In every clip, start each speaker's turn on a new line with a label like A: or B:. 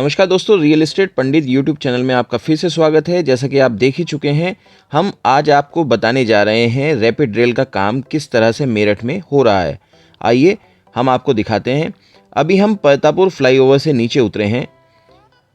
A: नमस्कार दोस्तों, real estate पंडित YouTube channel में आपका फिर से स्वागत है। जैसा कि आप देख ही चुके हैं, हम आज आपको बताने जा रहे हैं रैपिड रेल का काम किस तरह से मेरठ में हो रहा है। आइए हम आपको दिखाते हैं। अभी हम परतापुर फ्लाईओवर से नीचे उतरे हैं।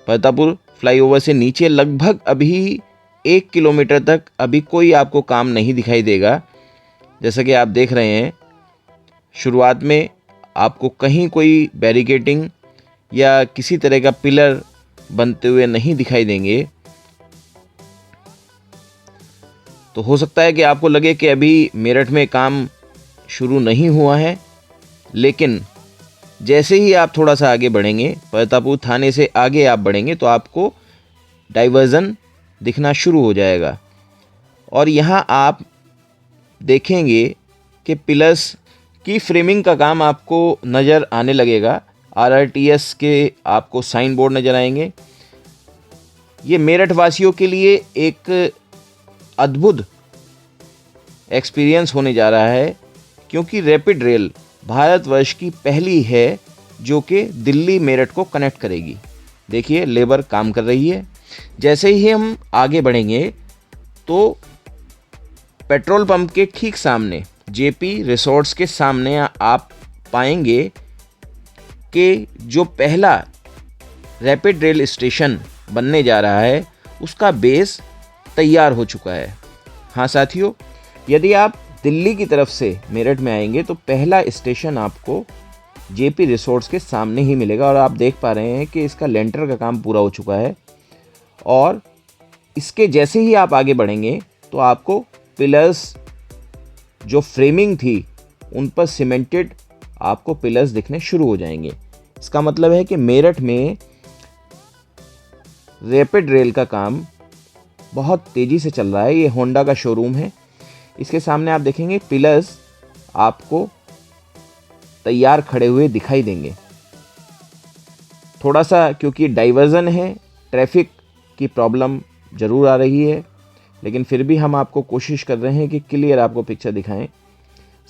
A: परतापुर फ्लाईओवर से नीचे लगभग अभी 1 किलोमीटर तक अभी कोई आपको काम नहीं दिखाई देगा। जैसा कि आप देख रहे हैं, शुरुआत में आपको कहीं कोई बैरिकेडिंग या किसी तरह का पिलर बनते हुए नहीं दिखाई देंगे। तो हो सकता है कि आपको लगे कि अभी मेरठ में काम शुरू नहीं हुआ है, लेकिन जैसे ही आप थोड़ा सा आगे बढ़ेंगे, परतापुर थाने से आगे आप बढ़ेंगे, तो आपको डाइवर्जन दिखना शुरू हो जाएगा। और यहाँ आप देखेंगे कि पिलर्स की फ्रेमिंग का काम आपको नज़र आने लगेगा। RRTS के आपको साइन बोर्ड नज़र आएंगे। ये मेरठ वासियों के लिए एक अद्भुत एक्सपीरियंस होने जा रहा है, क्योंकि रैपिड रेल भारतवर्ष की पहली है जो कि दिल्ली मेरठ को कनेक्ट करेगी। देखिए, लेबर काम कर रही है। जैसे ही हम आगे बढ़ेंगे तो पेट्रोल पंप के ठीक सामने, JP रिसोर्ट्स के सामने, आप पाएंगे कि जो पहला रैपिड रेल स्टेशन बनने जा रहा है उसका बेस तैयार हो चुका है। हाँ साथियों, यदि आप दिल्ली की तरफ से मेरठ में आएंगे तो पहला स्टेशन आपको JP रिसोर्ट्स के सामने ही मिलेगा। और आप देख पा रहे हैं कि इसका लेंटर का काम पूरा हो चुका है। और इसके जैसे ही आप आगे बढ़ेंगे तो आपको पिलर्स, जो फ्रेमिंग थी, उन पर सीमेंटेड आपको पिलर्स दिखने शुरू हो जाएंगे। इसका मतलब है कि मेरठ में रैपिड रेल का काम बहुत तेज़ी से चल रहा है। ये होंडा का शोरूम है। इसके सामने आप देखेंगे पिलर्स आपको तैयार खड़े हुए दिखाई देंगे। थोड़ा सा क्योंकि डाइवर्जन है, ट्रैफिक की प्रॉब्लम ज़रूर आ रही है, लेकिन फिर भी हम आपको कोशिश कर रहे हैं कि क्लियर आपको पिक्चर दिखाएं।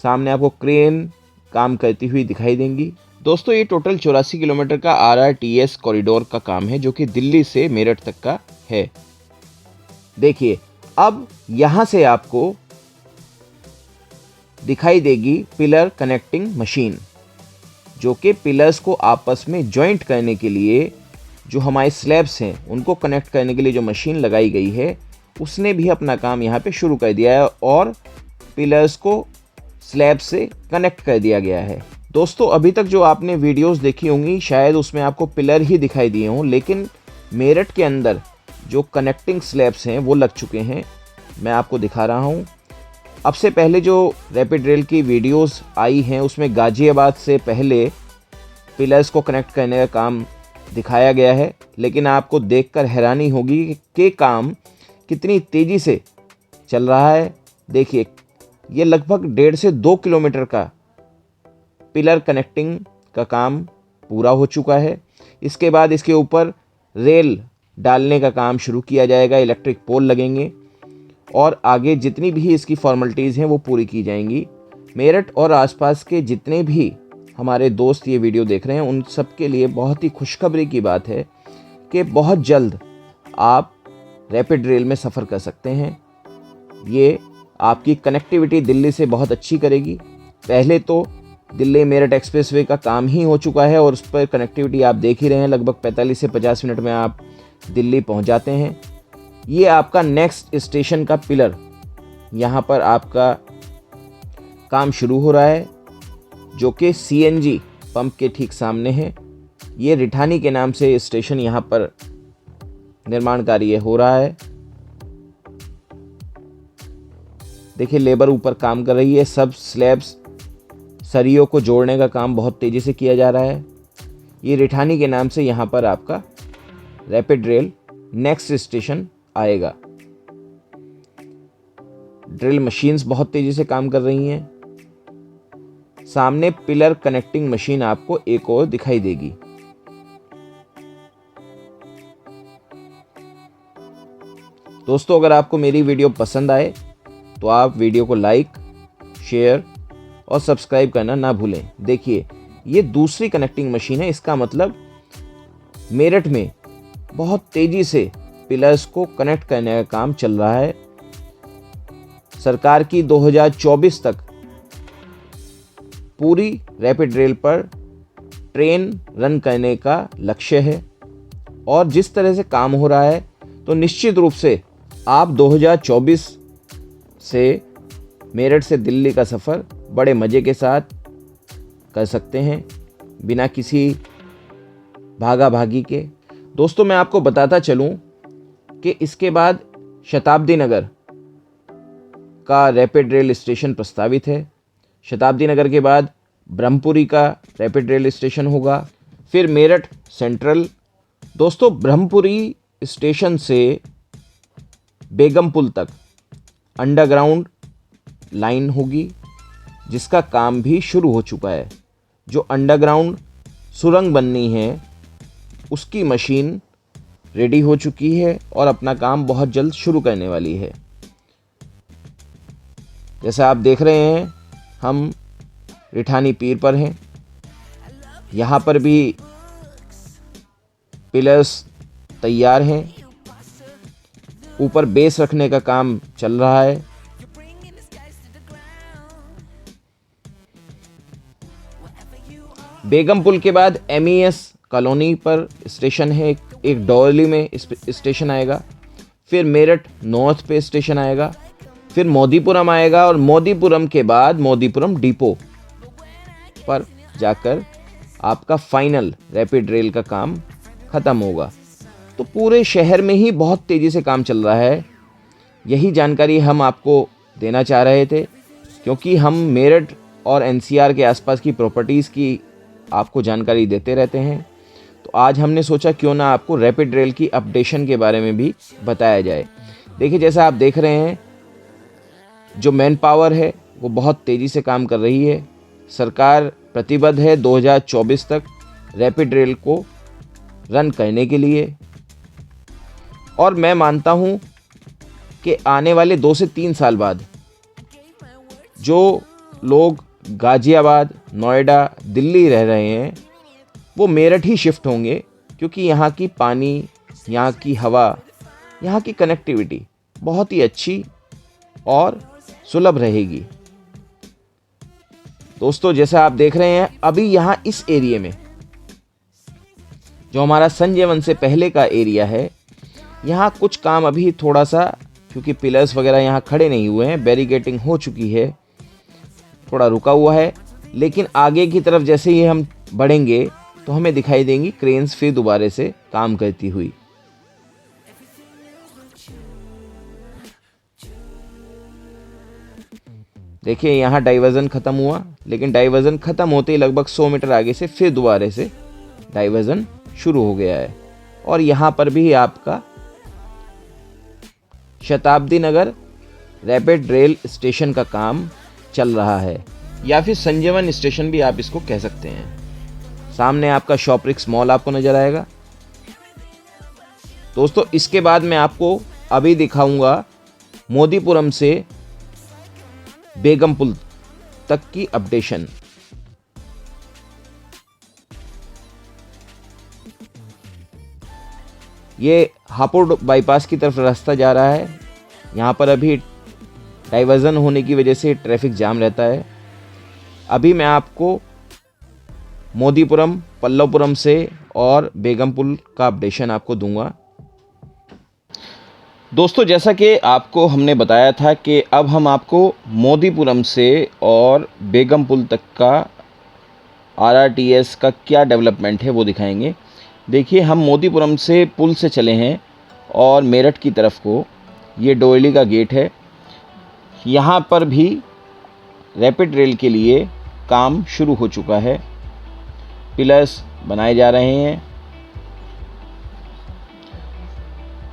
A: सामने आपको क्रेन काम करती हुई दिखाई देंगी। दोस्तों, ये टोटल 84 किलोमीटर का RRTS कॉरिडोर का काम है, जो कि दिल्ली से मेरठ तक का है। देखिए, अब यहाँ से आपको दिखाई देगी पिलर कनेक्टिंग मशीन, जो कि पिलर्स को आपस में जॉइंट करने के लिए, जो हमारे स्लैब्स हैं उनको कनेक्ट करने के लिए जो मशीन लगाई गई है, उसने भी अपना काम यहाँ पे शुरू कर दिया है और पिलर्स को स्लैब से कनेक्ट कर दिया गया है। दोस्तों, अभी तक जो आपने वीडियोस देखी होंगी, शायद उसमें आपको पिलर ही दिखाई दिए हों, लेकिन मेरठ के अंदर जो कनेक्टिंग स्लैब्स हैं वो लग चुके हैं। मैं आपको दिखा रहा हूँ। अब से पहले जो रैपिड रेल की वीडियोस आई हैं उसमें गाज़ियाबाद से पहले पिलर्स को कनेक्ट करने का काम दिखाया गया है, लेकिन आपको देखकर हैरानी होगी कि काम कितनी तेज़ी से चल रहा है। देखिए, ये लगभग 1.5 से 2 किलोमीटर का पिलर कनेक्टिंग का काम पूरा हो चुका है। इसके बाद इसके ऊपर रेल डालने का काम शुरू किया जाएगा, इलेक्ट्रिक पोल लगेंगे और आगे जितनी भी इसकी फॉर्मेलिटीज़ हैं वो पूरी की जाएंगी। मेरठ और आसपास के जितने भी हमारे दोस्त ये वीडियो देख रहे हैं, उन सब के लिए बहुत ही खुशखबरी की बात है कि बहुत जल्द आप रैपिड रेल में सफ़र कर सकते हैं। ये आपकी कनेक्टिविटी दिल्ली से बहुत अच्छी करेगी। पहले तो दिल्ली मेरठ एक्सप्रेसवे का काम ही हो चुका है और उस पर कनेक्टिविटी आप देख ही रहे हैं, लगभग 45 से 50 मिनट में आप दिल्ली पहुंच जाते हैं। ये आपका नेक्स्ट स्टेशन का पिलर, यहाँ पर आपका काम शुरू हो रहा है, जो कि CNG पंप के ठीक सामने है। ये रिठानी के नाम से स्टेशन यहाँ पर निर्माण कार्य हो रहा है। देखिए, लेबर ऊपर काम कर रही है। सब स्लैब्स, सरियों को जोड़ने का काम बहुत तेज़ी से किया जा रहा है। ये रिठानी के नाम से यहाँ पर आपका रैपिड रेल नेक्स्ट स्टेशन आएगा। ड्रिल मशीन्स बहुत तेज़ी से काम कर रही हैं। सामने पिलर कनेक्टिंग मशीन आपको एक और दिखाई देगी। दोस्तों, अगर आपको मेरी वीडियो पसंद आए तो आप वीडियो को लाइक, शेयर और सब्सक्राइब करना ना भूलें। देखिए, ये दूसरी कनेक्टिंग मशीन है। इसका मतलब मेरठ में बहुत तेज़ी से पिलर्स को कनेक्ट करने का काम चल रहा है। सरकार की 2024 तक पूरी रैपिड रेल पर ट्रेन रन करने का लक्ष्य है और जिस तरह से काम हो रहा है तो निश्चित रूप से आप 2024 से मेरठ से दिल्ली का सफ़र बड़े मज़े के साथ कर सकते हैं बिना किसी भागा भागी के। दोस्तों, मैं आपको बताता चलूं कि इसके बाद शताब्दी नगर का रैपिड रेल स्टेशन प्रस्तावित है। शताब्दी नगर के बाद ब्रह्मपुरी का रैपिड रेल स्टेशन होगा, फिर मेरठ सेंट्रल। दोस्तों, ब्रह्मपुरी स्टेशन से बेगमपुल तक अंडरग्राउंड लाइन होगी जिसका काम भी शुरू हो चुका है। जो अंडरग्राउंड सुरंग बननी है उसकी मशीन रेडी हो चुकी है और अपना काम बहुत जल्द शुरू करने वाली है। जैसा आप देख रहे हैं, हम रिठानी पीर पर हैं। यहाँ पर भी पिलर्स तैयार हैं। ऊपर बेस रखने का काम चल रहा है। बेगमपुल के बाद MES कॉलोनी पर स्टेशन है, एक डोरली में स्टेशन आएगा, फिर मेरठ नॉर्थ पे स्टेशन आएगा, फिर मोदीपुरम आएगा और मोदीपुरम के बाद मोदीपुरम डिपो पर जाकर आपका फाइनल रैपिड रेल का काम ख़त्म होगा। तो पूरे शहर में ही बहुत तेज़ी से काम चल रहा है। यही जानकारी हम आपको देना चाह रहे थे क्योंकि हम मेरठ और NCR के आसपास की प्रॉपर्टीज़ की आपको जानकारी देते रहते हैं। तो आज हमने सोचा क्यों ना आपको रैपिड रेल की अपडेशन के बारे में भी बताया जाए। देखिए, जैसा आप देख रहे हैं, जो मैन पावर है वो बहुत तेज़ी से काम कर रही है। सरकार प्रतिबद्ध है 2024 तक रैपिड रेल को रन करने के लिए और मैं मानता हूं कि आने वाले 2 से 3 साल बाद जो लोग गाज़ियाबाद, नोएडा, दिल्ली रह रहे हैं वो मेरठ ही शिफ्ट होंगे क्योंकि यहाँ की पानी, यहाँ की हवा, यहाँ की कनेक्टिविटी बहुत ही अच्छी और सुलभ रहेगी। दोस्तों, जैसा आप देख रहे हैं, अभी यहाँ इस एरिया में जो हमारा संजय वन से पहले का एरिया है, यहाँ कुछ काम अभी थोड़ा सा, क्योंकि पिलर्स वगैरह यहाँ खड़े नहीं हुए हैं, बैरिकेटिंग हो चुकी है, थोड़ा रुका हुआ है। लेकिन आगे की तरफ जैसे ही हम बढ़ेंगे तो हमें दिखाई देंगी क्रेन्स फिर दोबारा से काम करती हुई। देखिए, यहाँ डाइवर्जन ख़त्म हुआ, लेकिन डाइवर्जन ख़त्म होते ही लगभग 100 मीटर आगे से फिर दोबारा से डाइवर्जन शुरू हो गया है। और यहाँ पर भी आपका शताब्दी नगर रैपिड रेल स्टेशन का काम चल रहा है, या फिर संजय वन स्टेशन भी आप इसको कह सकते हैं। सामने आपका शॉपरिक्स मॉल आपको नज़र आएगा। दोस्तों, इसके बाद मैं आपको अभी दिखाऊंगा मोदीपुरम से बेगमपुल तक की अपडेशन। ये हापुड़ बाईपास की तरफ रास्ता जा रहा है। यहाँ पर अभी डाइवर्जन होने की वजह से ट्रैफिक जाम रहता है। अभी मैं आपको मोदीपुरम, पल्लवपुरम से और बेगमपुल का अपडेशन आपको दूंगा। दोस्तों, जैसा कि आपको हमने बताया था कि अब हम आपको मोदीपुरम से और बेगमपुल तक का RRTS का क्या डेवलपमेंट है वो दिखाएंगे। देखिए, हम मोदीपुरम से पुल से चले हैं और मेरठ की तरफ को, ये डोयली का गेट है। यहाँ पर भी रैपिड रेल के लिए काम शुरू हो चुका है, पिलर्स बनाए जा रहे हैं।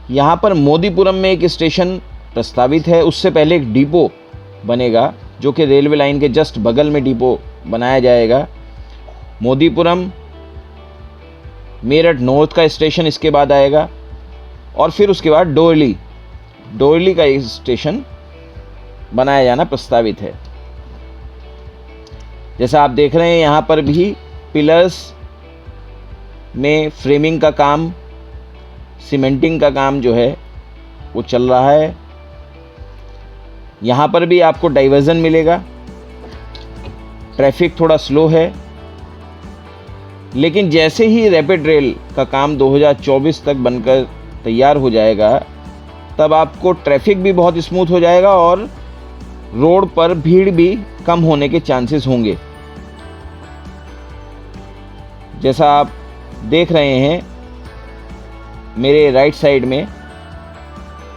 A: यहाँ पर मोदीपुरम में एक स्टेशन प्रस्तावित है, उससे पहले एक डिपो बनेगा जो कि रेलवे लाइन के जस्ट बगल में डिपो बनाया जाएगा। मोदीपुरम, मेरठ नॉर्थ का स्टेशन इसके बाद आएगा और फिर उसके बाद डोरली का एक स्टेशन बनाया जाना प्रस्तावित है। जैसा आप देख रहे हैं, यहाँ पर भी पिलर्स में फ्रेमिंग का काम, सीमेंटिंग का काम जो है वो चल रहा है। यहाँ पर भी आपको डाइवर्जन मिलेगा। ट्रैफिक थोड़ा स्लो है, लेकिन जैसे ही रैपिड रेल का काम 2024 तक बनकर तैयार हो जाएगा, तब आपको ट्रैफिक भी बहुत स्मूथ हो जाएगा और रोड पर भीड़ भी कम होने के चांसेस होंगे। जैसा आप देख रहे हैं मेरे राइट साइड में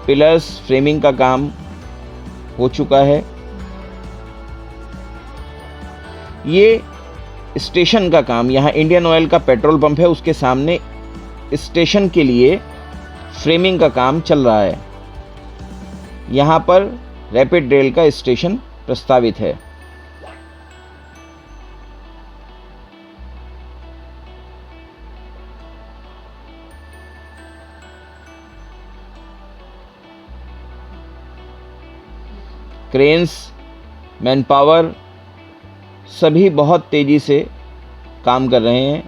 A: पिलर्स फ्रेमिंग का काम हो चुका है। ये स्टेशन का काम, यहाँ इंडियन ऑयल का पेट्रोल पंप है, उसके सामने स्टेशन के लिए फ्रेमिंग का काम चल रहा है। यहाँ पर रैपिड रेल का स्टेशन प्रस्तावित है। क्रेन्स, मैन पावर सभी बहुत तेज़ी से काम कर रहे हैं।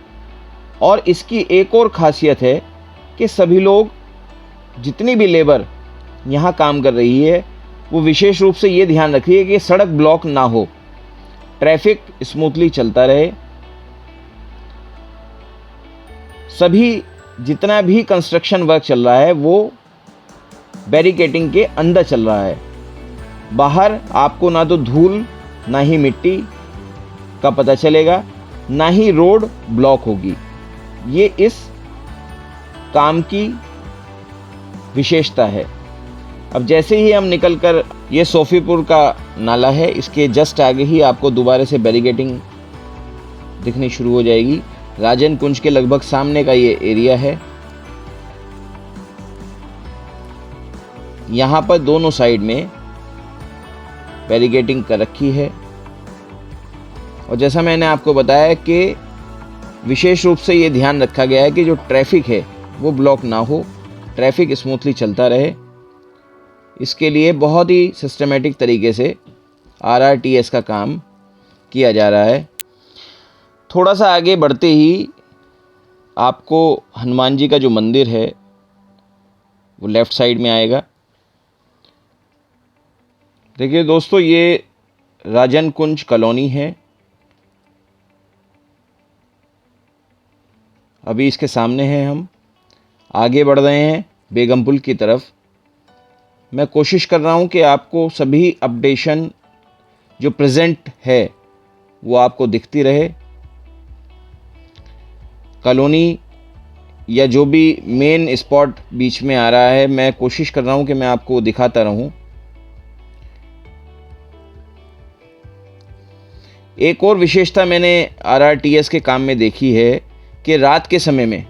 A: और इसकी एक और ख़ासियत है कि सभी लोग, जितनी भी लेबर यहाँ काम कर रही है, वो विशेष रूप से ये ध्यान रखी है कि सड़क ब्लॉक ना हो, ट्रैफिक स्मूथली चलता रहे। सभी जितना भी कंस्ट्रक्शन वर्क चल रहा है वो बैरिकेडिंग के अंदर चल रहा है। बाहर आपको ना तो धूल ना ही मिट्टी का पता चलेगा, ना ही रोड ब्लॉक होगी। ये इस काम की विशेषता है। अब जैसे ही हम निकलकर, ये सोफीपुर का नाला है, इसके जस्ट आगे ही आपको दोबारा से बैरिकेडिंग दिखनी शुरू हो जाएगी। राजन कुंज के लगभग सामने का ये एरिया है। यहाँ पर दोनों साइड में बैरिकेडिंग कर रखी है। और जैसा मैंने आपको बताया कि विशेष रूप से ये ध्यान रखा गया है कि जो ट्रैफिक है वो ब्लॉक ना हो, ट्रैफिक स्मूथली चलता रहे। इसके लिए बहुत ही सिस्टमेटिक तरीके से RRTS का काम किया जा रहा है। थोड़ा सा आगे बढ़ते ही आपको हनुमान जी का जो मंदिर है वो लेफ़्ट साइड में आएगा। देखिए दोस्तों, ये राजन कुंज कॉलोनी है। अभी इसके सामने हैं, हम आगे बढ़ रहे हैं बेगम पुल की तरफ। मैं कोशिश कर रहा हूं कि आपको सभी अपडेशन जो प्रेजेंट है वो आपको दिखती रहे। कॉलोनी या जो भी मेन स्पॉट बीच में आ रहा है, मैं कोशिश कर रहा हूं कि मैं आपको दिखाता रहूं। एक और विशेषता मैंने RRTS के काम में देखी है कि रात के समय में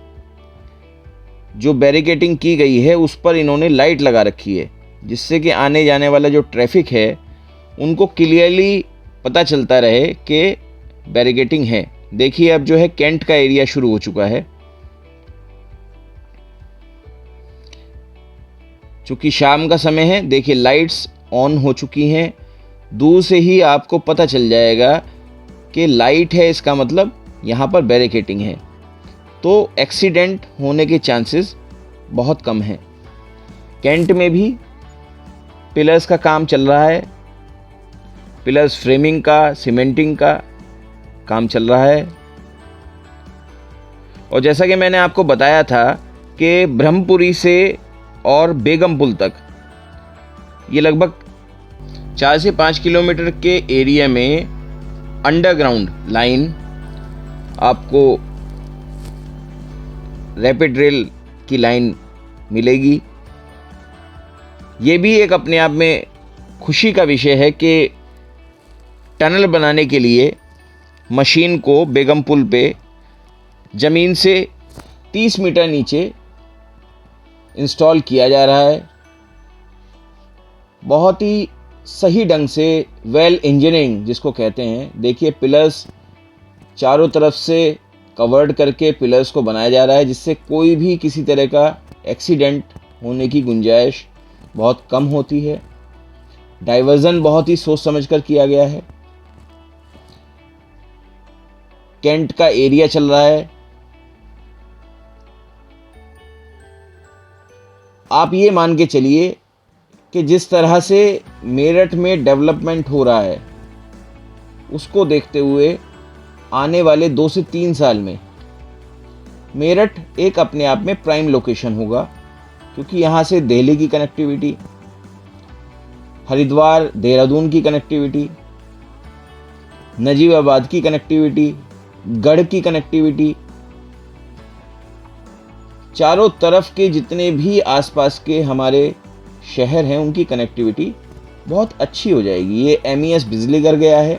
A: जो बैरिकेडिंग की गई है उस पर इन्होंने लाइट लगा रखी है, जिससे कि आने जाने वाला जो ट्रैफिक है उनको क्लियरली पता चलता रहे कि बैरिकेडिंग है। देखिए अब जो है कैंट का एरिया शुरू हो चुका है। चूँकि शाम का समय है, देखिए लाइट्स ऑन हो चुकी हैं। दूर से ही आपको पता चल जाएगा कि लाइट है, इसका मतलब यहाँ पर बैरिकेडिंग है, तो एक्सीडेंट होने के चांसेस बहुत कम हैं। कैंट में भी पिलर्स का काम चल रहा है। पिलर्स फ्रेमिंग का, सीमेंटिंग का काम चल रहा है। और जैसा कि मैंने आपको बताया था कि ब्रह्मपुरी से और बेगम पुल तक ये लगभग 4 से 5 किलोमीटर के एरिया में अंडरग्राउंड लाइन आपको रैपिड रेल की लाइन मिलेगी। ये भी एक अपने आप में खुशी का विषय है कि टनल बनाने के लिए मशीन को बेगम पुल पे ज़मीन से 30 मीटर नीचे इंस्टॉल किया जा रहा है। बहुत ही सही ढंग से, वेल इंजीनियरिंग जिसको कहते हैं। देखिए पिलर्स चारों तरफ से कवर्ड करके पिलर्स को बनाया जा रहा है, जिससे कोई भी किसी तरह का एक्सीडेंट होने की गुंजाइश बहुत कम होती है। डाइवर्जन बहुत ही सोच समझ कर किया गया है। कैंट का एरिया चल रहा है, आप ये मान के चलिए कि जिस तरह से मेरठ में डेवलपमेंट हो रहा है, उसको देखते हुए आने वाले 2 से 3 साल में मेरठ एक अपने आप में प्राइम लोकेशन होगा, क्योंकि यहाँ से दिल्ली की कनेक्टिविटी, हरिद्वार देहरादून की कनेक्टिविटी, नजीबाबाद की कनेक्टिविटी, गढ़ की कनेक्टिविटी, चारों तरफ के जितने भी आसपास के हमारे शहर हैं उनकी कनेक्टिविटी बहुत अच्छी हो जाएगी। ये MES बिजलीगढ़ गया है,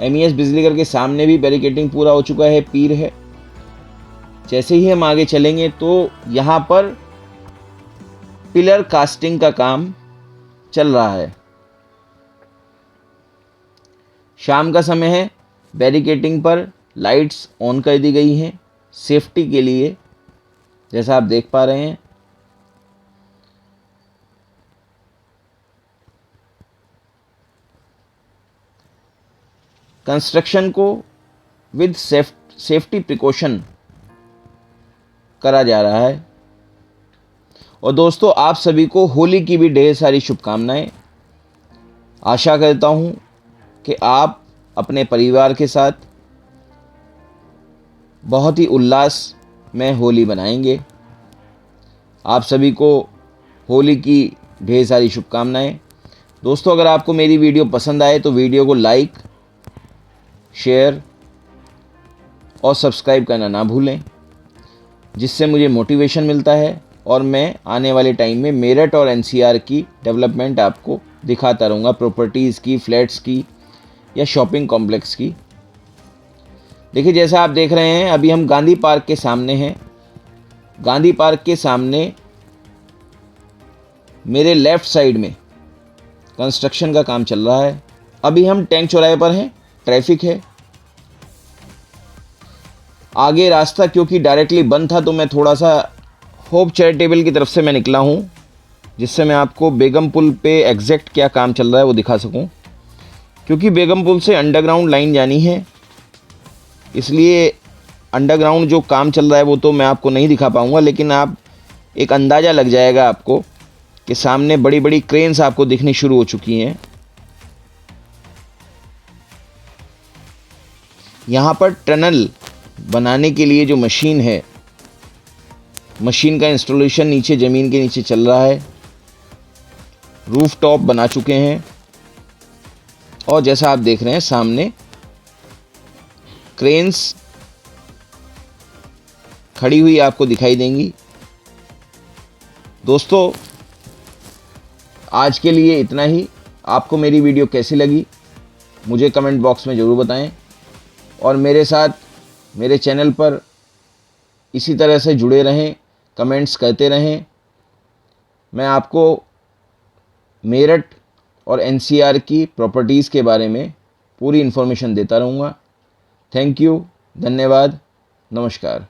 A: MES बिजलीगढ़ के सामने भी बैरिकेडिंग पूरा हो चुका है, पीर है। जैसे ही हम आगे चलेंगे तो यहाँ पर पिलर कास्टिंग का काम चल रहा है। शाम का समय है, बैरिकेडिंग पर लाइट्स ऑन कर दी गई हैं सेफ्टी के लिए, जैसा आप देख पा रहे हैं। कंस्ट्रक्शन को विद सेफ्टी प्रिकॉशन करा जा रहा है। और दोस्तों, आप सभी को होली की भी ढेर सारी शुभकामनाएं। आशा करता हूं कि आप अपने परिवार के साथ बहुत ही उल्लास में होली मनाएंगे। आप सभी को होली की ढेर सारी शुभकामनाएं। दोस्तों, अगर आपको मेरी वीडियो पसंद आए तो वीडियो को लाइक, शेयर और सब्सक्राइब करना ना भूलें, जिससे मुझे मोटिवेशन मिलता है और मैं आने वाले टाइम में मेरठ और NCR की डेवलपमेंट आपको दिखाता रहूँगा, प्रॉपर्टीज़ की, फ्लैट्स की या शॉपिंग कॉम्प्लेक्स की। देखिए, जैसा आप देख रहे हैं, अभी हम गांधी पार्क के सामने हैं। गांधी पार्क के सामने मेरे लेफ़्ट साइड में कंस्ट्रक्शन का काम चल रहा है। अभी हम टैंक चौराहे पर हैं, ट्रैफिक है। आगे रास्ता क्योंकि डायरेक्टली बंद था तो मैं थोड़ा सा होप चैरिटेबल की तरफ से मैं निकला हूँ, जिससे मैं आपको बेगम पुल पे एग्जैक्ट क्या काम चल रहा है वो दिखा सकूँ। क्योंकि बेगम पुल से अंडरग्राउंड लाइन जानी है, इसलिए अंडरग्राउंड जो काम चल रहा है वो तो मैं आपको नहीं दिखा पाऊँगा, लेकिन आप एक अंदाज़ा लग जाएगा आपको कि सामने बड़ी बड़ी क्रेन्स आपको दिखनी शुरू हो चुकी हैं। यहाँ पर टनल बनाने के लिए जो मशीन है, मशीन का इंस्टॉलेशन नीचे ज़मीन के नीचे चल रहा है। रूफ टॉप बना चुके हैं और जैसा आप देख रहे हैं सामने क्रेन्स खड़ी हुई आपको दिखाई देंगी। दोस्तों, आज के लिए इतना ही। आपको मेरी वीडियो कैसी लगी मुझे कमेंट बॉक्स में ज़रूर बताएं और मेरे साथ मेरे चैनल पर इसी तरह से जुड़े रहें, कमेंट्स करते रहें। मैं आपको मेरठ और NCR की प्रॉपर्टीज़ के बारे में पूरी इन्फॉर्मेशन देता रहूँगा। थैंक यू, धन्यवाद, नमस्कार।